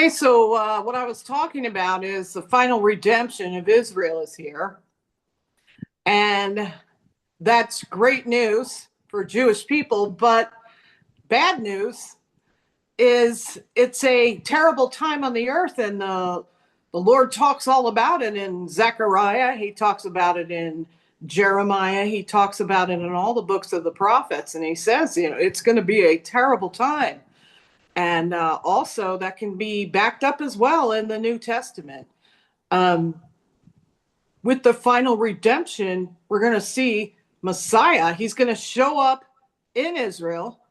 Okay, so what I was talking about is the final redemption of Israel is here. And that's great news for Jewish people, but bad news is it's a terrible time on the earth, and the Lord talks all about it in Zechariah. He talks about it in Jeremiah. He talks about it in all the books of the prophets, and he says, it's going to be a terrible time. And also that can be backed up as well in the New Testament. Um, with the final redemption, we're going to see Messiah. He's going to show up in Israel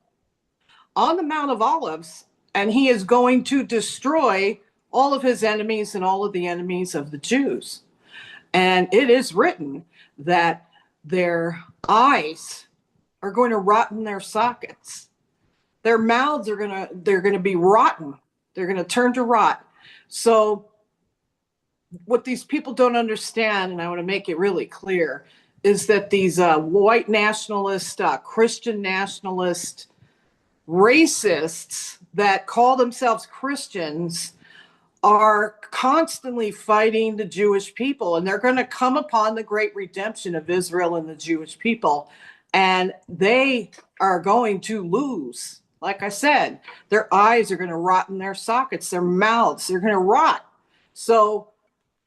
on the Mount of Olives, and he is going to destroy all of his enemies and all of the enemies of the Jews. And it is written that their eyes are going to rot in their sockets. Their mouths are they're going to be rotten. They're going to turn to rot. So what these people don't understand, and I want to make it really clear, is that these white nationalist, Christian nationalist, racists that call themselves Christians are constantly fighting the Jewish people, and they're going to come upon the great redemption of Israel and the Jewish people, and they are going to lose. Like I said, their eyes are going to rot in their sockets, their mouths, they're going to rot. So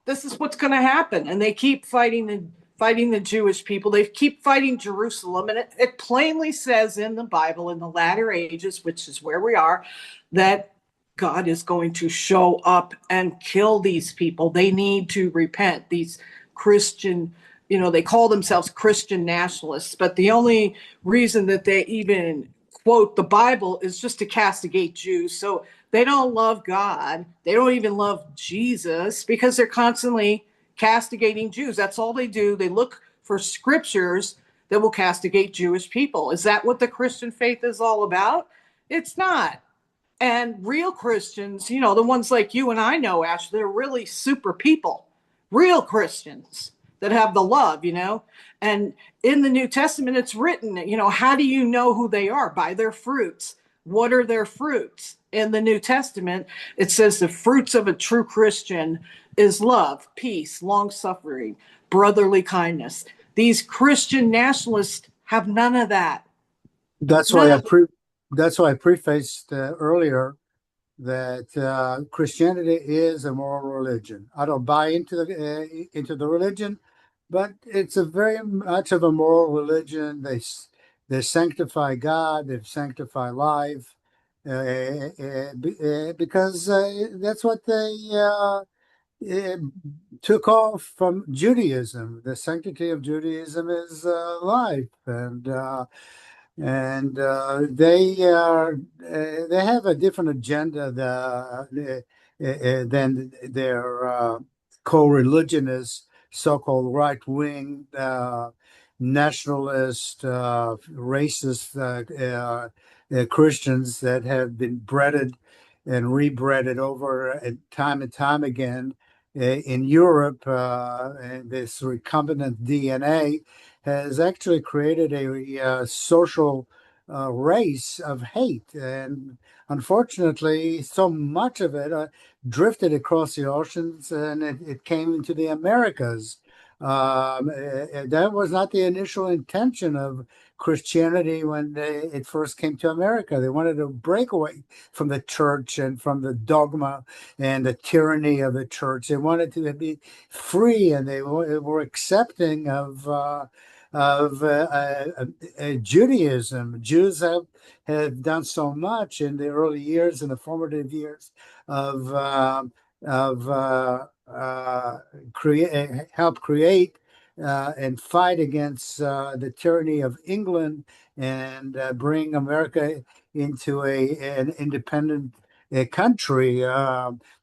this is what's going to happen, and they keep fighting the Jewish people. They keep fighting Jerusalem, and it plainly says in the Bible in the latter ages, which is where we are, that God is going to show up and kill these people. They need to repent. These Christian, they call themselves Christian nationalists, but the only reason that they even quote the Bible is just to castigate Jews. So they don't love God. They don't even love Jesus because they're constantly castigating Jews. That's all they do. They look for scriptures that will castigate Jewish people. Is that what the Christian faith is all about? It's not. And real Christians, the ones like you and I know, Ash, they're really super people, real Christians that have the love, And in the New Testament, it's written, how do you know who they are? By their fruits. What are their fruits? In the New Testament, it says the fruits of a true Christian is love, peace, long-suffering, brotherly kindness. These Christian nationalists have none of that. That's None why of that's why I prefaced earlier that Christianity is a moral religion. I don't buy into the religion, but it's a very much of a moral religion. They sanctify God, they sanctify life, because that's what they took off from Judaism. The sanctity of Judaism is life, and they have a different agenda than their co-religionists, so-called right-wing nationalist, racist Christians that have been breaded and rebreaded over time and time again in Europe. And this recombinant DNA has actually created a social race of hate. And unfortunately, so much of it drifted across the oceans and it came into the Americas. That was not the initial intention of Christianity when it first came to America. They wanted to break away from the church and from the dogma and the tyranny of the church. They wanted to be free, and they were accepting of Judaism. Jews have done so much in the early years, in the formative years of help create and fight against the tyranny of England and bring America into an independent country.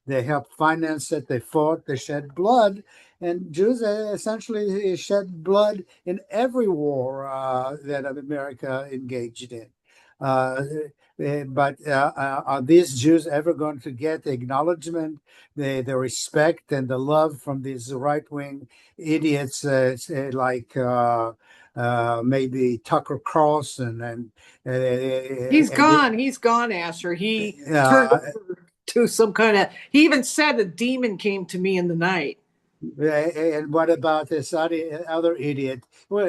They helped finance it. They fought. They shed blood. And Jews essentially shed blood in every war that America engaged in. But are these Jews ever going to get the acknowledgement, the respect, and the love from these right-wing idiots like maybe Tucker Carlson He's and gone. He's gone, Asher. He turned uh, over to some kind of, he even said a demon came to me in the night. And what about this other idiot, well,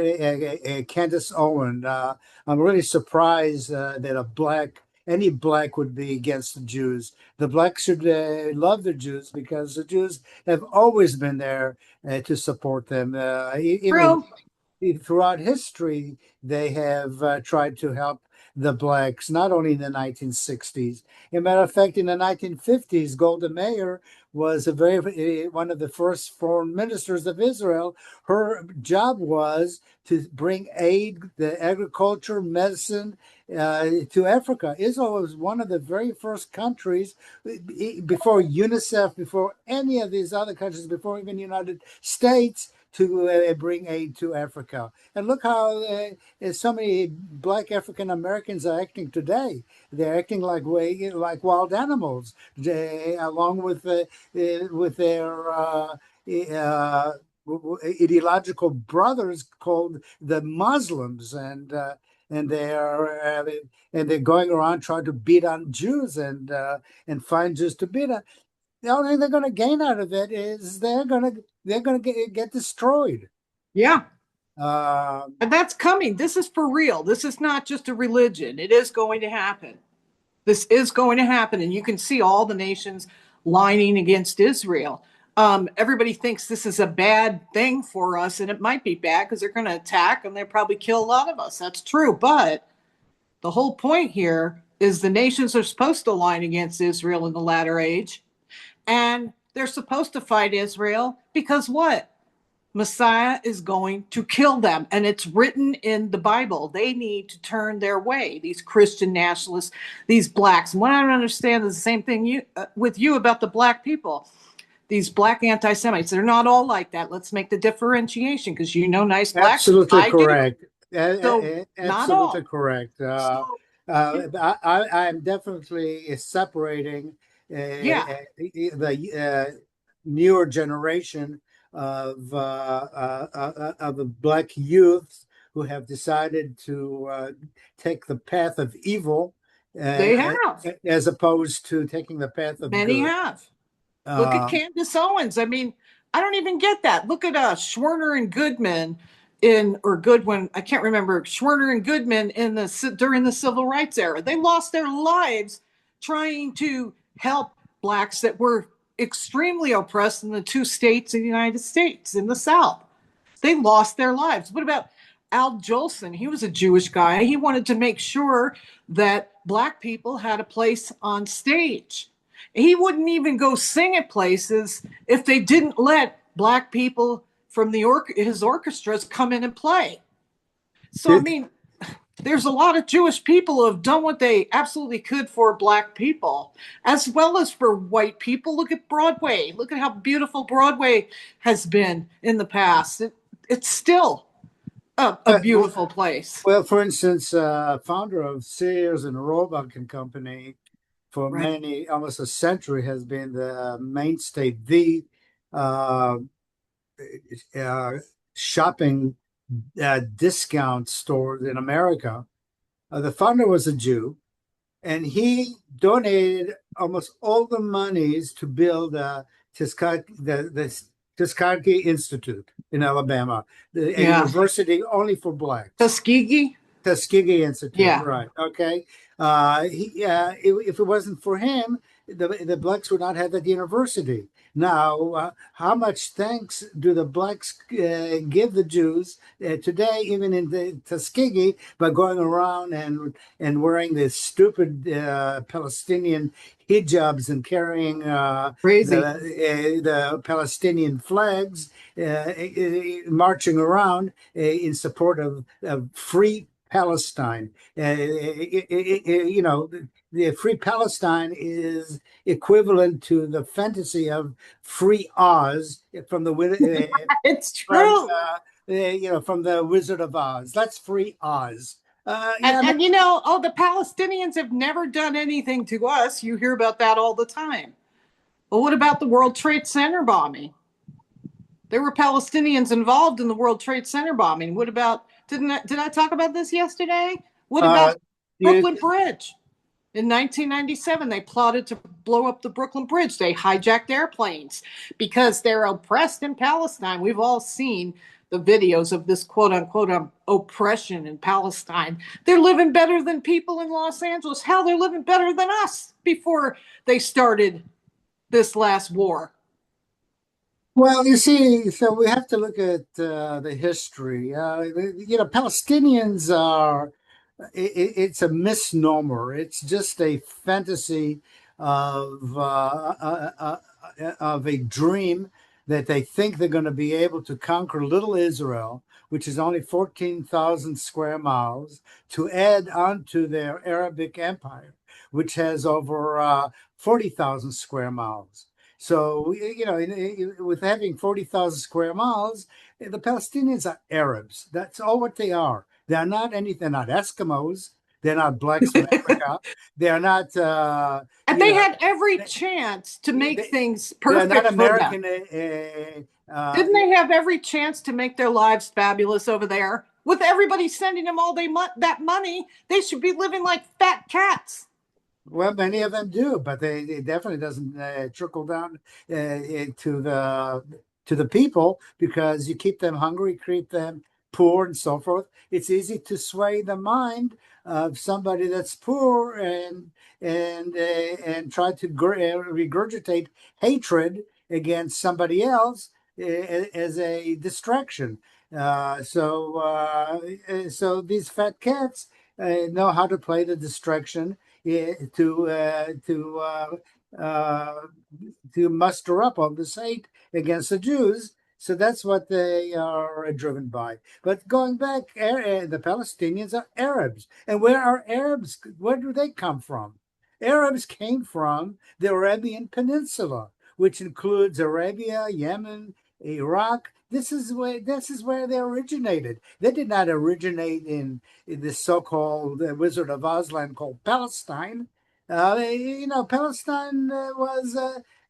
Candace Owen? I'm really surprised that any black would be against the Jews. The blacks should love the Jews because the Jews have always been there to support them. Even True. throughout history, they have tried to help the blacks, not only in the 1960s. As a matter of fact, in the 1950s, Golda Meir was one of the first foreign ministers of Israel. Her job was to bring aid, the agriculture, medicine to Africa. Israel was one of the very first countries before UNICEF, before any of these other countries, before even the United States, to bring aid to Africa. And look how so many black African Americans are acting today. They're acting like wild animals, along with their ideological brothers called the Muslims, and they are and they're going around trying to beat on Jews and find Jews to beat on. The only thing they're going to gain out of it is they're going to get destroyed. Yeah. Uh, And that's coming. This is for real. This is not just a religion. It is going to happen. This is going to happen. And you can see all the nations lining against Israel. Everybody thinks this is a bad thing for us, and it might be bad because they're going to attack and they'll probably kill a lot of us. That's true. But the whole point here is the nations are supposed to line against Israel in the latter age. And they're supposed to fight Israel because what? Messiah is going to kill them. And it's written in the Bible. They need to turn their way, these Christian nationalists, these blacks. And what I don't understand is the same thing with you about the black people. These black anti-Semites, they're not all like that. Let's make the differentiation because you know nice blacks. Absolutely I do. correct. So not Absolutely all. correct. So I'm definitely separating yeah, the newer generation of the black youths who have decided to take the path of evil, they uh, have. as opposed to taking the path of Many good. have. Look at Uh, Candace Owens. I mean, I don't even get that. Look at Schwerner and Goodman in or Goodwin. I can't remember Schwerner and Goodman in the during the civil rights era. They lost their lives trying to help blacks that were extremely oppressed in the two states of the United States in the South. They lost their lives. What about Al Jolson? He was a Jewish guy. He wanted to make sure that black people had a place on stage. He wouldn't even go sing at places if they didn't let black people from his orchestras come in and play. So, I mean, there's a lot of Jewish people who have done what they absolutely could for black people, as well as for white people. Look at Broadway. Look at how beautiful Broadway has been in the past. It's still a well, beautiful place. well, for instance, founder of Sears and Roebuck and Company for Right. almost a century, has been the mainstay, the uh, uh, shopping discount stores in America. The founder was a Jew, and he donated almost all the monies to build the Tuskegee Institute in Alabama, a Yeah. university only for blacks. Tuskegee. Tuskegee Institute, Yeah. right? Okay. If it wasn't for him, the blacks would not have that university. Now, how much thanks do the blacks give the Jews today, even in the Tuskegee, by going around and wearing this stupid Palestinian hijabs and carrying Crazy. the Palestinian flags, marching around in support of free Palestine. The Free Palestine is equivalent to the fantasy of Free Oz from the It's from true. from the Wizard of Oz. That's Free Oz. And, I mean, oh, the Palestinians have never done anything to us. You hear about that all the time. But what about the World Trade Center bombing? There were Palestinians involved in the World Trade Center bombing. What about, did I talk about this yesterday? What uh, about you, Brooklyn Bridge? In 1997, they plotted to blow up the Brooklyn Bridge. They hijacked airplanes because they're oppressed in Palestine. We've all seen the videos of this quote unquote oppression in Palestine. They're living better than people in Los Angeles. Hell, they're living better than us before they started this last war. Well, you see, so we have to look at the history. Palestinians are, it's a misnomer. It's just a fantasy of a dream that they think they're going to be able to conquer little Israel, which is only 14,000 square miles, to add onto their Arabic empire, which has over 40,000 square miles. So, with having 40,000 square miles, the Palestinians are Arabs. That's all what they are. They're not anything, they're not Eskimos. They're not blacks from Africa. They're not, And they had every chance to make things perfect not for them. American. Didn't they have every chance to make their lives fabulous over there? With everybody sending them all that money, they should be living like fat cats. Well, many of them do, but it definitely doesn't trickle down to the people because you keep them hungry, keep them poor, and so forth. It's easy to sway the mind of somebody that's poor and try to regurgitate hatred against somebody else as a distraction. So these fat cats know how to play the distraction to uh, to muster up all this hate against the Jews. So that's what they are driven by. But going back, the Palestinians are Arabs. And where are Arabs? Where do they come from? Arabs came from the Arabian Peninsula, which includes Arabia, Yemen, Iraq. This is where they originated. They did not originate in this so-called Wizard of Oz land called Palestine. Palestine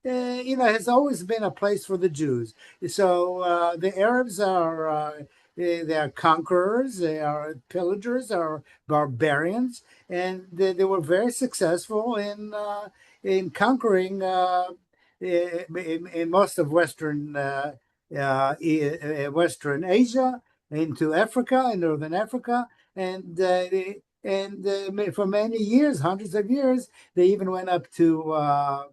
has always been a place for the Jews. So the Arabs they are conquerors, they are pillagers, they are barbarians, and they were very successful in conquering in most of Western Asia, into Africa, in Northern Africa, and for many years, hundreds of years, they even went up to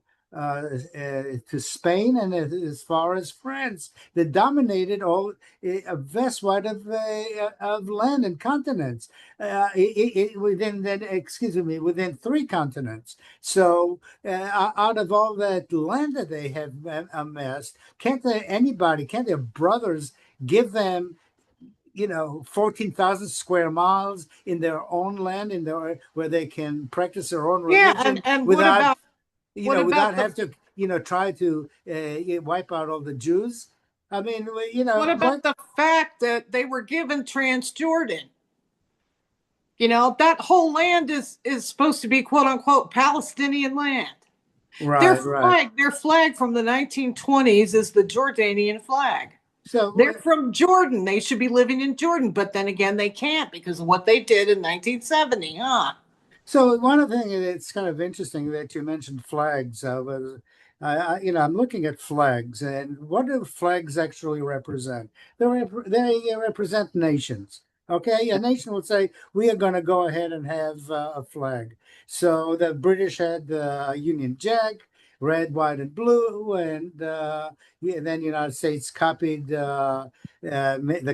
Spain and as far as France. They dominated all a vast wide of land and continents within three continents. So out of all that land that they have amassed, can't their brothers give them 14,000 square miles in their own land, where they can practice their own Yeah, religion and without what without about the have to try to wipe out all the Jews. I mean, what about what? the fact that they were given Transjordan? That whole land is supposed to be quote unquote Palestinian land. Right, right. Their flag from the 1920s is the Jordanian flag. So They're from Jordan. They should be living in Jordan, but then again, they can't because of what they did in 1970, huh? So one of the things that's kind of interesting that you mentioned flags. I'm looking at flags, and what do flags actually represent? They represent nations. Okay, a nation would say we are going to go ahead and have a flag. So the British had the Union Jack, red, white, and blue, and then the United States copied the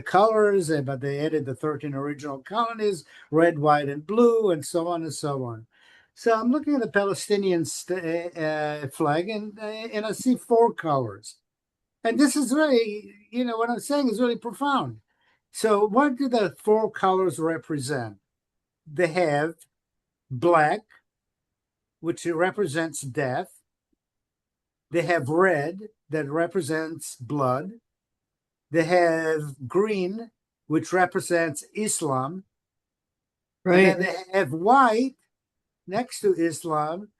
colors, but they added the 13 original colonies, red, white, and blue, and so on and so on. So I'm looking at the Palestinian flag, and I see four colors. And this is really, what I'm saying is really profound. So what do the four colors represent? They have black, which represents death. They have red, that represents blood. They have green, which represents Islam. And then Right. they have white next to Islam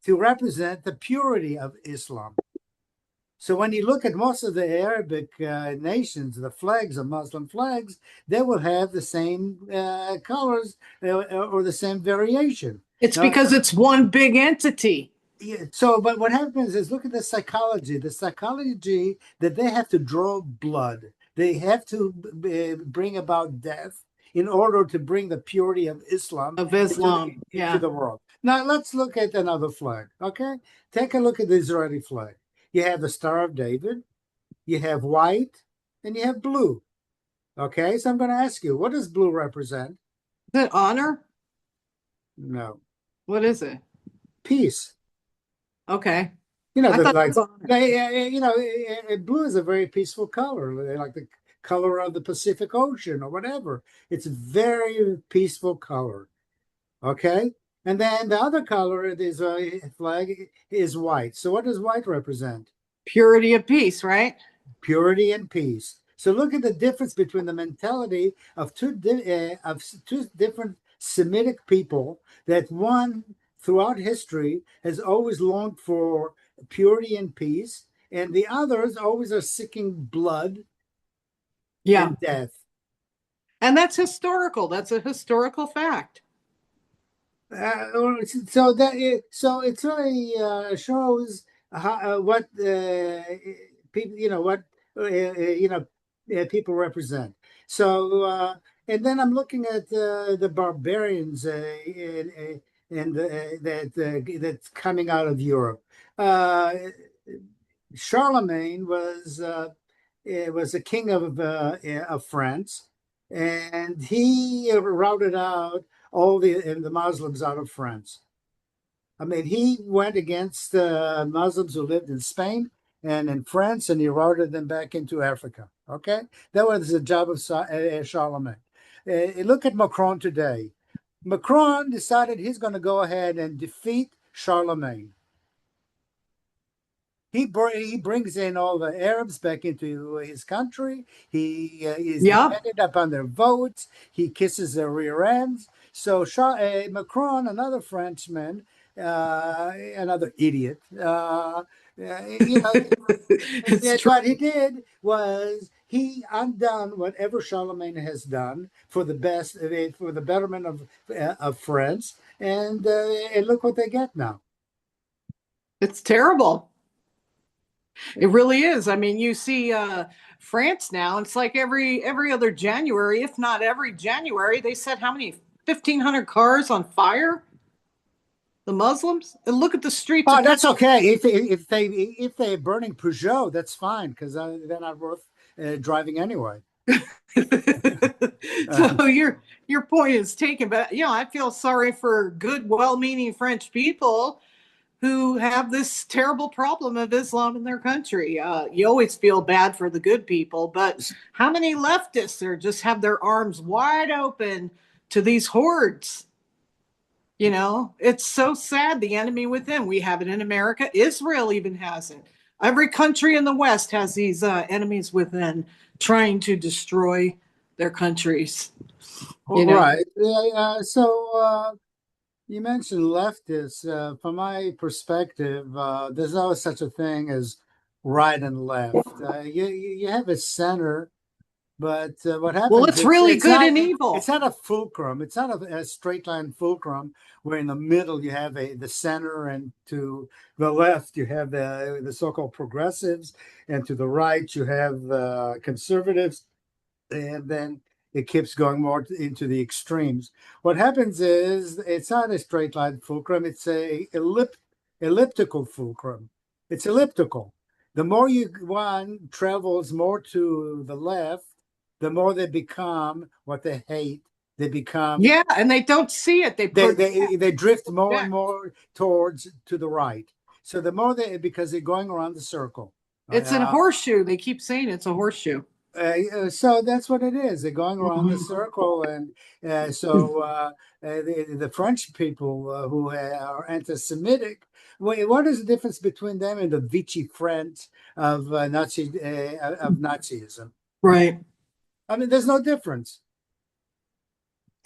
to represent the purity of Islam. So when you look at most of the Arabic nations, the flags, the Muslim flags, they will have the same colors or the same variation. It's Now, because it's one big entity yeah, so, but what happens is look at the psychology. The psychology that they have to draw blood, they have to bring about death in order to bring the purity of Islam of into Islam. into Yeah. the world. Now, let's look at another flag. Okay, take a look at the Israeli flag. You have the Star of David, you have white, and you have blue. Okay, so I'm going to ask you, what does blue represent? Is it honor? No, What is it? peace. Okay. You know, I thought it like was honor. blue is a very peaceful color, like the color of the Pacific Ocean or whatever. It's a very peaceful color. Okay, and then the other color of the Israeli flag is white. So what does white represent? Purity of peace, right? Purity and peace. So look at the difference between the mentality of two different Semitic people. That one throughout history has always longed for purity and peace, and the others always are seeking blood Yeah. and death. And that's historical. That's a historical fact. So it really shows what people what people represent. So and then I'm looking at the barbarians that's coming out of Europe. Uh, Charlemagne was a king of France, and he routed out all the Muslims out of France. I mean, he went against the Muslims who lived in Spain and in France, and he routed them back into Africa. Okay, that was the job of Charlemagne. Look at Macron today. Macron decided he's going to go ahead and defeat Charlemagne. He brings in all the Arabs back into his country. He is Yeah. dependent upon their votes. He kisses their rear ends. So Macron, another Frenchman, another idiot, It's true. what he did was he undone whatever Charlemagne has done for the best, for the betterment of France, and look what they get now. It's terrible. It really is. I mean, you see France now, it's like every other January, if not every January, they set how many 1,500 cars on fire? The Muslims? And look at the streets Oh, of Paris. that's okay. If they're burning Peugeot, that's fine because they're not worth driving anyway. Uh, So your point is taken, but I feel sorry for good, well-meaning French people who have this terrible problem of Islam in their country. You always feel bad for the good people, but how many leftists are just have their arms wide open to these hordes? It's so sad. The enemy within. We have it in America. Israel even has it. Every country in the West has these enemies within trying to destroy their countries. You know. right. Yeah, you mentioned leftists. From my perspective, there's no such a thing as right and left. You have a center. But what Well, happens? it's really It's good not and it's evil. not a fulcrum. It's not a straight line fulcrum where in the middle you have the center, and to the left you have the so-called progressives, and to the right you have conservatives, and then it keeps going more into the extremes. What happens is it's not a straight line fulcrum. It's a elliptical fulcrum. It's elliptical. The more one travels more to the left, the more they become what they hate. They become Yeah, and they don't see it. They they project. they, they drift more and project. more towards to the right. So the more because they're going around the circle. It's a Uh, horseshoe. They keep saying it's a horseshoe. so that's what it is. They're going around the circle, and the French people who are anti-Semitic. What is the difference between them and the Vichy French of Nazism? Right. I mean, there's no difference.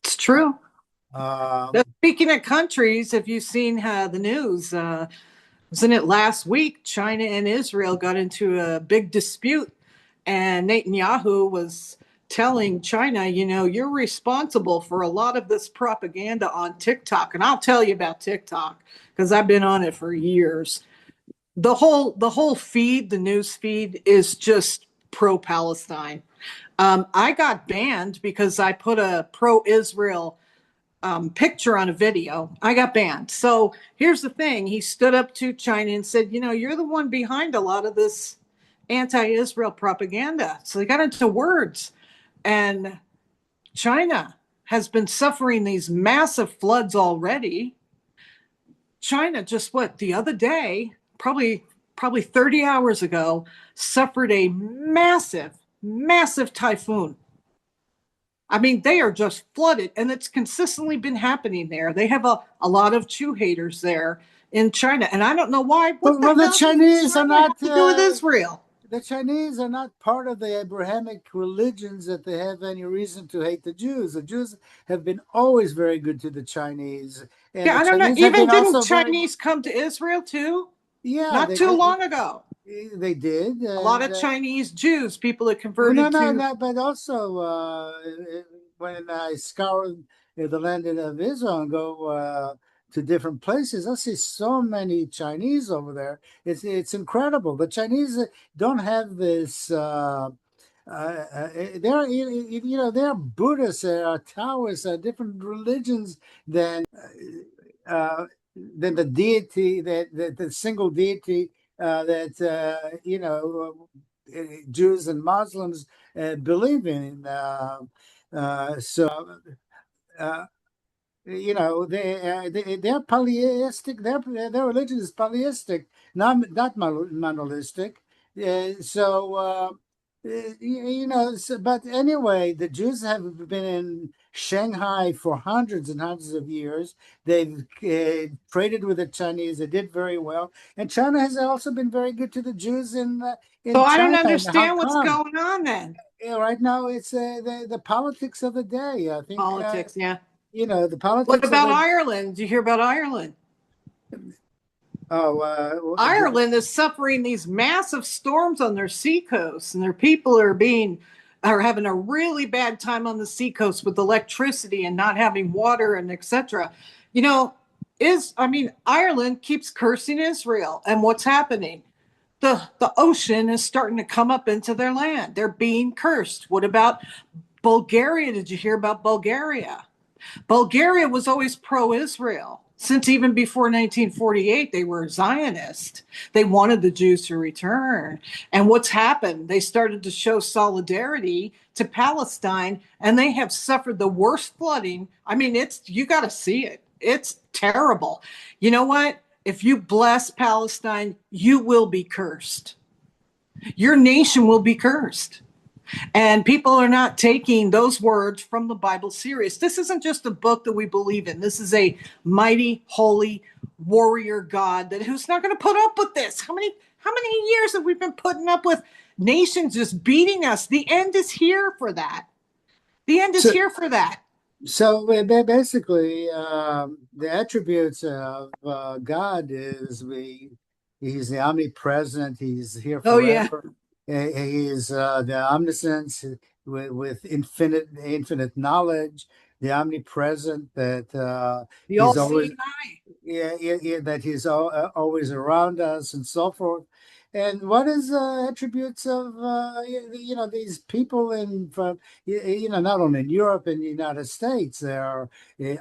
It's true. Now, Um, speaking of countries, have you seen the news? Wasn't it last week? China and Israel got into a big dispute, and Netanyahu was telling China, you're responsible for a lot of this propaganda on TikTok. And I'll tell you about TikTok because I've been on it for years. The whole feed, the news feed, is just pro-Palestine. I got banned because I put a pro-Israel picture on a video. I got banned. So here's the thing: he stood up to China and said, you're the one behind a lot of this anti-Israel propaganda. So they got into words, and China has been suffering these massive floods already. China just the other day, probably 30 hours ago, suffered a massive typhoon. I mean, they are just flooded, and it's consistently been happening there. They have a lot of Jew haters there in China, and I don't know why. What the Well, the hell does Chinese are China not. have to do with Israel? The Chinese are not part of the Abrahamic religions that they have any reason to hate the Jews. The Jews have been always very good to the Chinese, and Yeah, the I don't know. Chinese have Even been didn't also very. Chinese come to Israel too? Yeah, Not too long ago. they did, A lot and of Chinese Jews, people that well, converted to. no, but also when I scour the land of Israel and go to different places, I see so many Chinese over there. It's incredible. The Chinese don't have this. They're they're Buddhists, Taoists, different religions than the deity that the single deity that Jews and Muslims believe in. So uh, they're polytheistic. Their religion is polytheistic, not monolithic. But anyway, the Jews have been in Shanghai for hundreds and hundreds of years. They've traded with the Chinese. They did very well, and China has also been very good to the Jews So in I don't China and Hong understand what's Kong. going on then. Yeah, right now it's the politics of the day. I think Politics, yeah. the What politics of about the. Ireland? Did you hear about Ireland? Oh, Ireland is suffering these massive storms on their seacoast, and their people are having a really bad time on the seacoast with electricity and not having water and etc. You know, Ireland keeps cursing Israel, and what's happening? The ocean is starting to come up into their land. They're being cursed. What about Bulgaria? Did you hear about Bulgaria? Bulgaria was always pro-Israel. Since even before 1948, they were Zionist. They wanted the Jews to return. And what's happened? They started to show solidarity to Palestine, and they have suffered the worst flooding. I mean, you got to see it. It's terrible. You know what? If you bless Palestine, you will be cursed. Your nation will be cursed. And people are not taking those words from the Bible serious. This isn't just a book that we believe in. This is a mighty, holy warrior God who's not going to put up with this. How many years have we been putting up with nations just beating us? The end is here for that. The end is so here for that. basically the attributes of God is he's the omnipresent. He's here Oh yeah. forever. He's the omniscience with infinite knowledge. The omnipresent that The he's all-seeing always eye. that he's always around us and so forth. And what is attributes of these people in from not only in Europe and the United States, they are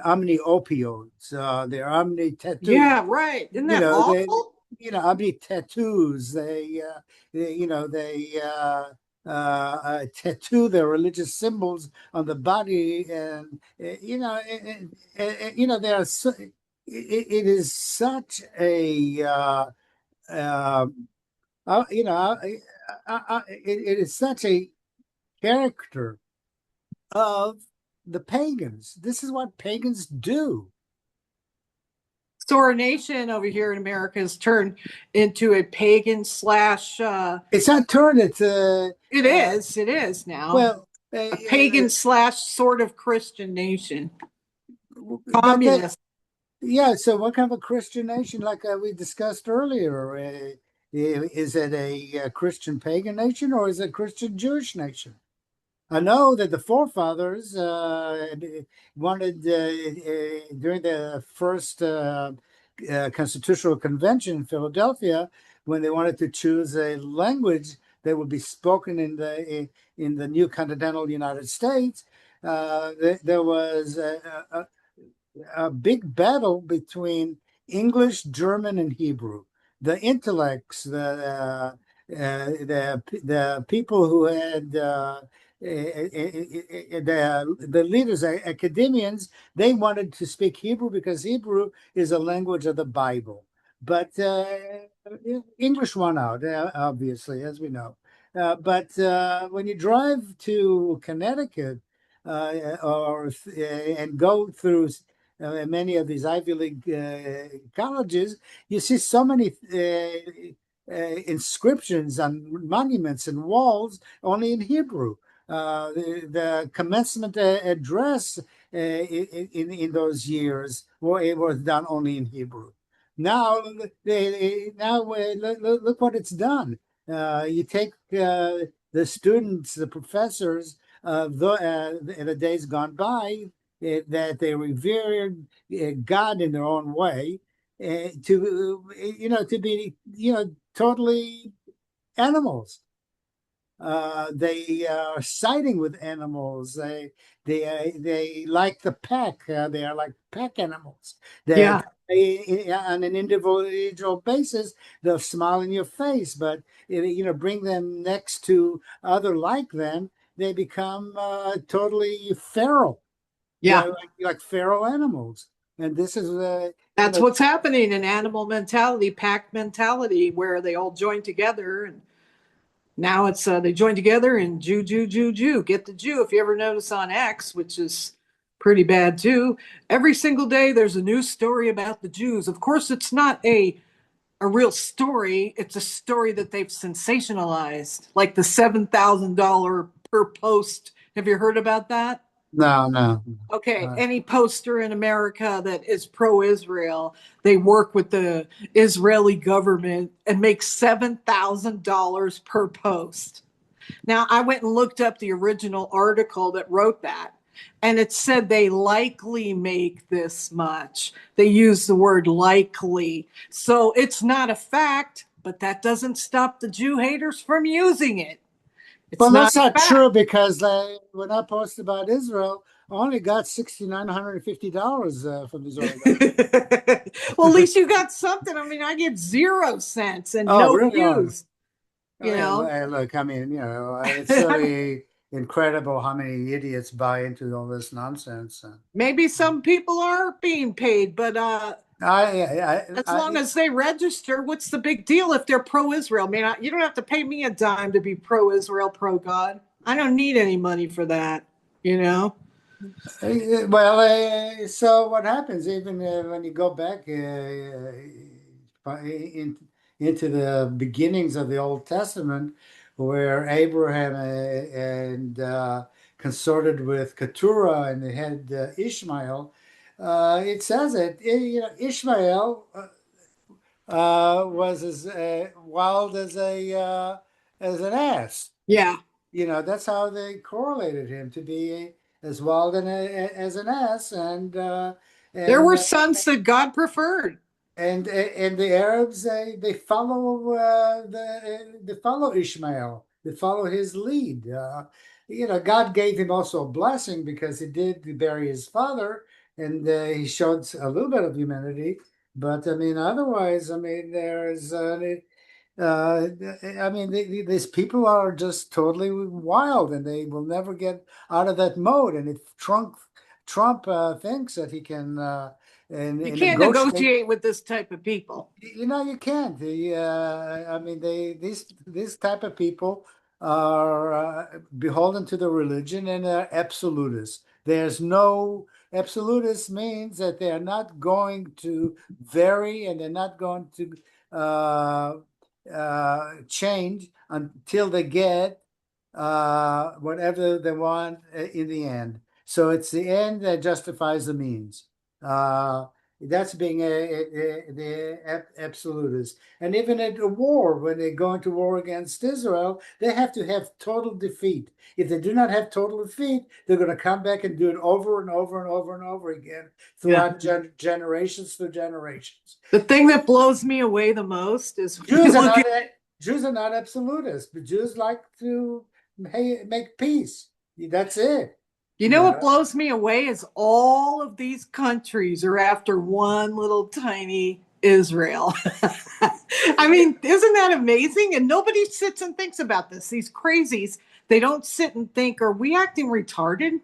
omni-opioids, they're omni-tattoo, Yeah, right. Isn't you that know they awful? omni-tattoos. They tattoo their religious symbols on the body, and they are it is such a uh, you know it is such a character of the pagans. This is what pagans do. So our nation over here in America has turned into a pagan slash. It's not turned. It's It is. It is now well, a pagan slash sort of Christian nation. but that Communist. yeah. So what kind of a Christian nation, like we discussed earlier? Is it a Christian pagan nation or is it a Christian Jewish nation? I know that the forefathers wanted during the first Constitutional Convention in Philadelphia, when they wanted to choose a language that would be spoken in the new continental United States. There was a big battle between English, German, and Hebrew. The intellects, the people who had the leaders, academians, they wanted to speak Hebrew because Hebrew is a language of the Bible. But English won out, obviously, as we know. But when you drive to Connecticut and go through many of these Ivy League colleges, you see so many inscriptions on monuments and walls only in Hebrew. The commencement address in those years it was done only in Hebrew. Now, look what it's done. You take the students, the professors in the days gone by, that they revered God in their own way, to be totally animals. They are siding with animals. They like the pack. They are like pack animals. That Yeah. on an individual basis, they'll smile in your face, but bring them next to other like them, they become totally feral. Yeah. They're like feral animals, and this is That's what's happening in animal mentality, pack mentality, where they all join together. And now it's they join together and Jew, Jew, Jew, Jew. Get the Jew. If you ever notice on X, which is pretty bad too, every single day there's a new story about the Jews. Of course, it's not a real story. It's a story that they've sensationalized, like the $7,000 per post. Have you heard about that? no, no. Okay, Uh, any poster in America that is pro-Israel, they work with the Israeli government and make $7,000 per post. Now, I went and looked up the original article that wrote that, and it said they likely make this much. They use the word likely. So it's not a fact, but that doesn't stop the Jew haters from using it. It's well, not that's not a fact. true because when I posted about Israel, I only got $6,950 from these organizations. Well, at least you got something. I mean, I get 0 cents and Oh, no really? Oh, views, you know. look, I mean, it's really incredible how many idiots buy into all this nonsense. Maybe some people are being paid, but as long I, as they register, what's the big deal if they're pro-Israel? I mean, you don't have to pay me a dime to be pro-Israel, pro-God. I don't need any money for that, you know? well, so what happens even when you go back into the beginnings of the Old Testament, where Abraham and consorted with Keturah and they had Ishmael, it says that Ishmael was as wild as an ass. Yeah. That's how they correlated him to be as wild as an ass, There and were sons that God preferred. and the Arabs they follow they follow Ishmael, they follow his lead. God gave him also a blessing because he did bury his father, and he showed a little bit of humanity. But I mean, otherwise, I mean, there's I mean, these people are just totally wild, and they will never get out of that mode. And if Trump thinks that he can You and can't negotiate, negotiate with this type of people. you can't. I mean, these type of people are beholden to the religion and are absolutists. There's no absolutist means that they are not going to vary and they're not going to uh, change until they get whatever they want in the end. So it's the end that justifies the means. That's being the absolutist. And even at a war, when they go into war against Israel, they have to have total defeat. If they do not have total defeat, they're going to come back and do it over and over and over and over again Yeah. throughout generations through generations. The thing that blows me away the most is when you Jews are look not at, Jews are not absolutists, but Jews like to make peace. That's it. you know You what know, blows me away is all of these countries are after one little tiny Israel. I mean, isn't that amazing? And nobody sits and thinks about this. These crazies, they don't sit and think, are we acting retarded?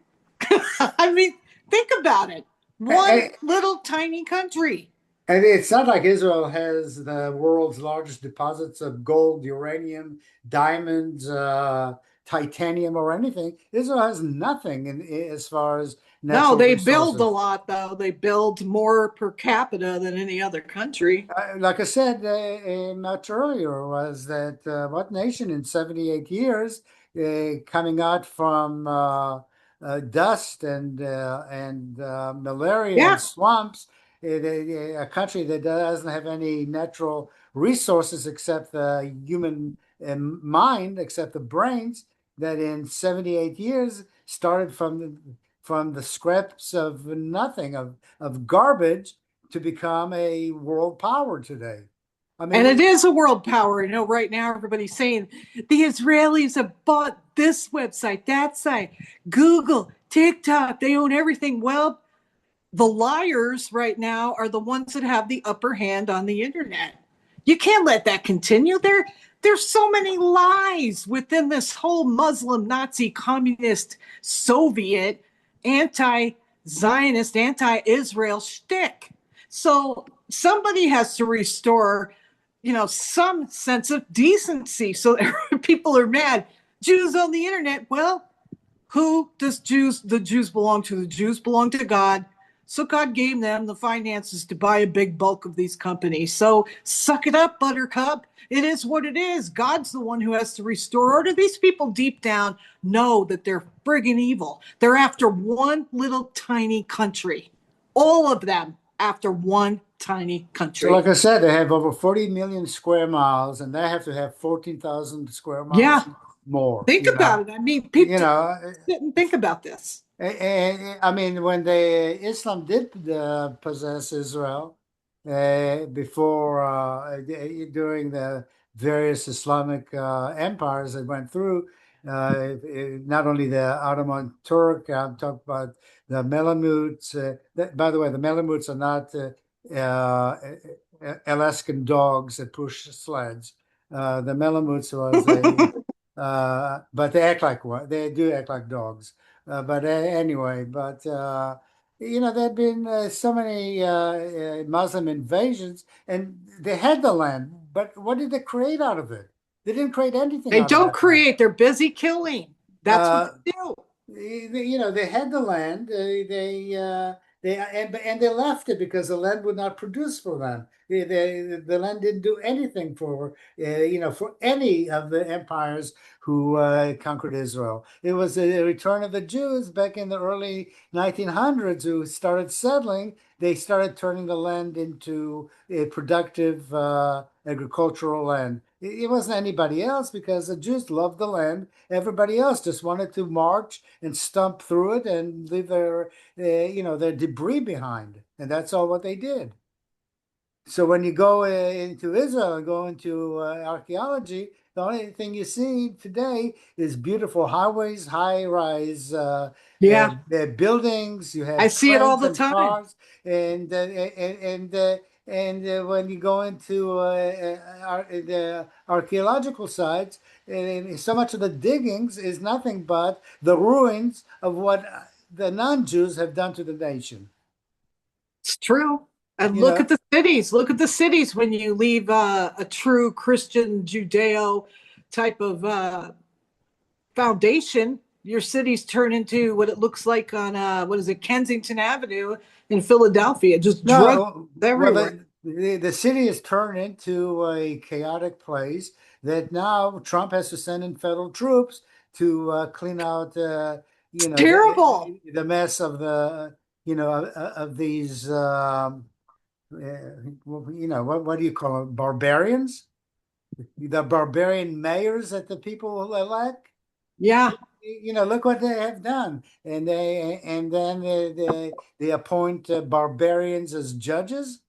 I mean, think about it. One and, little tiny country. and it's not like Israel has the world's largest deposits of gold, uranium, diamonds, titanium, or anything. Israel has nothing as far as No, natural they build a resources. lot, though. They build more per capita than any other country. Like I said much earlier, was that what nation in 78 years coming out from dust and malaria and Yeah. swamps, a country that doesn't have any natural resources except the human mind, except the brains, that in 78 years started from the scraps of nothing, of garbage to become a world power today. I mean, And it is a world power. You know, right now everybody's saying the Israelis have bought this website, that site, Google, TikTok, they own everything. Well, the liars right now are the ones that have the upper hand on the internet. You can't let that continue. There's so many lies within this whole Muslim, Nazi, communist, Soviet, anti-Zionist, anti-Israel shtick. So somebody has to restore, some sense of decency. So people are mad. Jews on the internet. Well, who does the Jews belong to? The Jews belong to God. So God gave them the finances to buy a big bulk of these companies. So suck it up, Buttercup. It is what it is. God's the one who has to restore order. These people deep down know that they're friggin' evil. They're after one little tiny country. All of them after one tiny so like country. I said, they have over 40 million square miles, and they have to have 14,000 square Yeah, miles more, think about it. I mean, You people know, sit and think about this. I mean, when Islam did possess Israel before during the various Islamic empires that went through, not only the Ottoman Turk, I'm talking about the Malamutes. By the way, the Malamutes are not Alaskan dogs that push sleds. The Malamutes was but they act like one. They do act like dogs. But anyway, there've been so many Muslim invasions, and they had the land, but what did they create out of it? They didn't create anything They out of don't that land. create, they're busy killing. That's what Uh, they do. they had the land. And they left it because the land would not produce for them. The land didn't do anything for any of the empires who conquered Israel. It was the return of the Jews back in the early 1900s who started settling. They started turning the land into a productive agricultural land. It wasn't anybody else because the Jews loved the land. Everybody else just wanted to march and stomp through it and leave their debris behind, and that's all what they did. So when you go into Israel and go into archaeology, the only thing you see today is beautiful highways, high-rise Yeah, buildings. You I have see it all trains the and time. cars, and when you go into the archaeological sites, and so much of the diggings is nothing but the ruins of what the non-Jews have done to the nation. It's true. And You look at know, the cities. Look at the cities when you leave a true Christian Judeo type of foundation. Your cities turn into what it looks like on what is it, Kensington Avenue in Philadelphia. Just drug no, well, everywhere. the city has turned into a chaotic place that now Trump has to send in federal troops to clean out, Terrible. the mess of the, of these. what do you call it? Barbarians? The barbarian mayors that the people elect? Yeah. Look what they have done, and then they appoint barbarians as judges.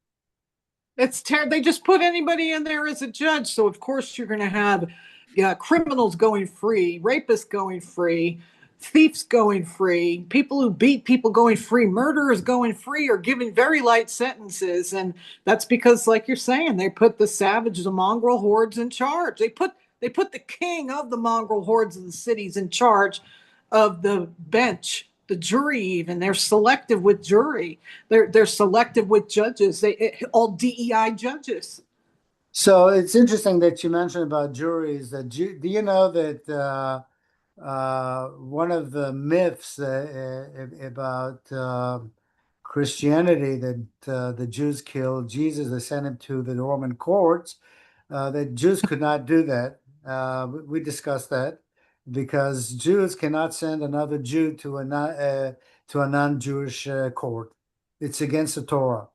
It's they just put anybody in there as a judge. So of course you're going to have, yeah, criminals going free, rapists going free, thieves going free, people who beat people going free, murderers going free, or given very light sentences. And that's because, like you're saying, they put the savage, the mongrel hordes in charge. They put the king of the mongrel hordes of the cities in charge of the bench, the jury. Even they're selective with jury. They're selective with judges. All DEI judges. So it's interesting that you mentioned about juries. Do you know that one of the myths about Christianity, that the Jews killed Jesus, they sent him to the Roman courts, that Jews could not do that. We discussed that because Jews cannot send another Jew to a non-Jewish court. It's against the Torah.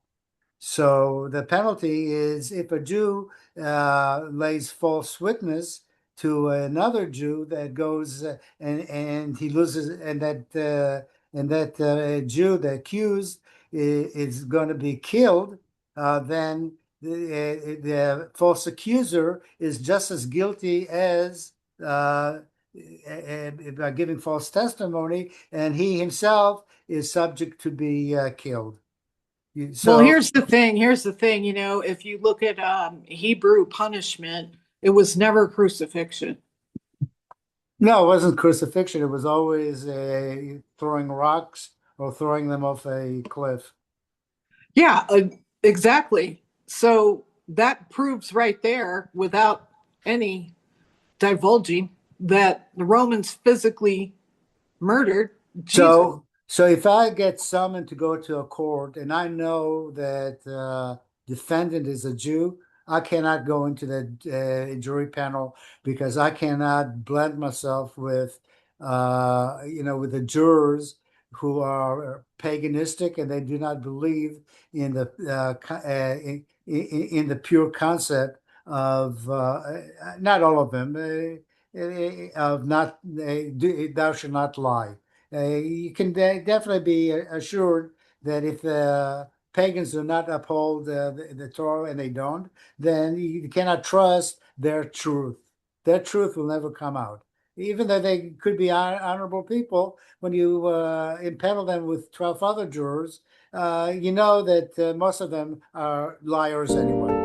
So the penalty is if a Jew lays false witness to another Jew that goes and he loses, and that Jew, the accused, is going to be killed, then the false accuser is just as guilty as by giving false testimony, and he himself is subject to be killed. Well, So here's the thing. Here's the thing. If you look at Hebrew punishment, it was never crucifixion. no, it wasn't crucifixion. It was always throwing rocks or throwing them off a cliff. Yeah, exactly. So that proves right there, without any divulging, that the Romans physically murdered Jesus. So if I get summoned to go to a court and I know that defendant is a Jew, I cannot go into the jury panel because I cannot blend myself with the jurors who are paganistic and they do not believe in the in the pure concept of not all of them of not thou shalt not lie. You can definitely be assured that if the pagans do not uphold the Torah, and they don't, then you cannot trust their truth. Their truth will never come out. Even though they could be honorable people, when you impanel them with 12 other jurors, you know that most of them are liars anyway.